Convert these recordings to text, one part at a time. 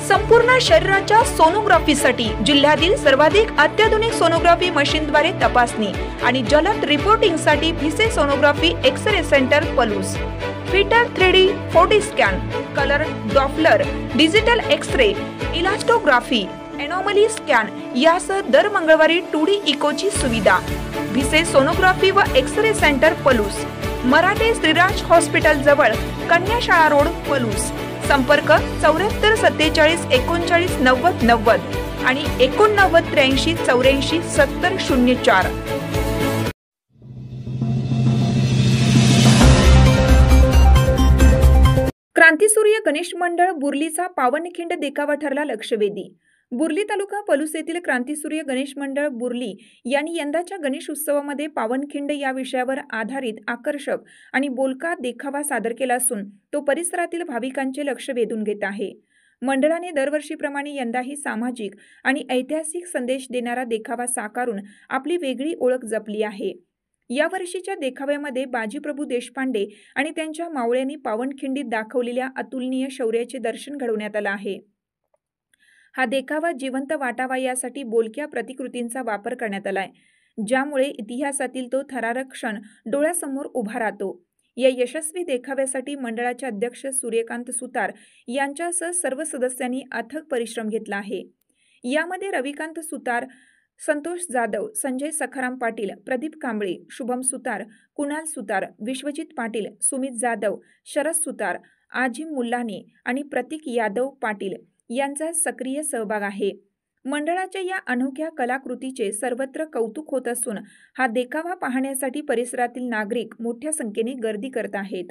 संपूर्ण शरीराच्या सोनोग्राफीसाठी जिल्ह्यातील सर्वाधिक अत्याधुनिक सोनोग्राफी मशीनद्वारे तपासणी आणि जलद रिपोर्टिंगसाठी Bhise sonography X ray centre Palus, फिटर 3D 4D scan, colour Doppler, digital X ray, elastography, anomaly scan यासह दर मंगळवारी 2D इकोची सुविधा. भिसे सोनोग्राफी व X ray centre Palus, Marathe Shriraj hospital जवळ, कन्याशाळा रोड पलूस. संपर्क 74 47 39 90 90 आणि 89 83 84 70 04. क्रांतीसूर्य गणेश मंडळ बुर्लीचा पावनखिंड देखावा ठरला लक्षवेधी. बुर्ली तालुका पलूस येथील क्रांतीसूर्य गणेश मंडळ बुर्ली यांनी यंदाच्या गणेश उत्सवामध्ये पावनखिंड या विषयावर आधारित आकर्षक आणि बोलका देखावा सादर केला असून तो परिसरातील भाविकांचे लक्ष वेधून घेत आहे. मंडळाने दरवर्षीप्रमाणे यंदाही सामाजिक आणि ऐतिहासिक संदेश देणारा देखावा साकारून आपली वेगळी ओळख जपली आहे. या वर्षीच्या देखाव्यामध्ये बाजीप्रभू देशपांडे आणि त्यांच्या मावळ्यांनी पावनखिंडीत दाखवलेल्या अतुलनीय शौर्याचे दर्शन घडवण्यात आलं आहे. हा देखावा जिवंत वाटावा यासाठी बोलक्या प्रतिकृतींचा वापर करण्यात आलाय, ज्यामुळे इतिहासातील तो थरारक क्षण डोळ्यासमोर उभा राहतो. या यशस्वी देखाव्यासाठी मंडळाचे अध्यक्ष सूर्यकांत सुतार यांच्यासह सर्व सदस्यांनी अथक परिश्रम घेतला आहे. यामध्ये रविकांत सुतार, संतोष जाधव, संजय सखाराम पाटील, प्रदीप कांबळे, शुभम सुतार, कुणाल सुतार, विश्वजित पाटील, सुमित जाधव, शरद सुतार, आजिम मुल्लानी आणि प्रतीक यादव पाटील यांचा सक्रिय सहभाग आहे. मंडळाच्या या अनोख्या कलाकृतीचे सर्वत्र कौतुक होत असून हा देखावा पाहण्यासाठी परिसरातील नागरिक मोठ्या संख्येने गर्दी करत आहेत.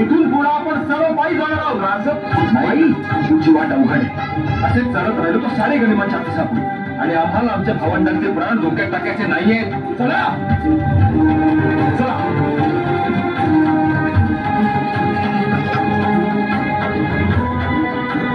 इथून पुढे आपण सर्व पायी जाणार आहोत. नाही, तुमची वाट अवघड आहे. असे चालत राहिलो तर सारे गणिमाच्या हाती सापडू आणि आम्हाला आमच्या भावंडांचे प्राण धोक्यात टाकायचे नाहीये. चला चला.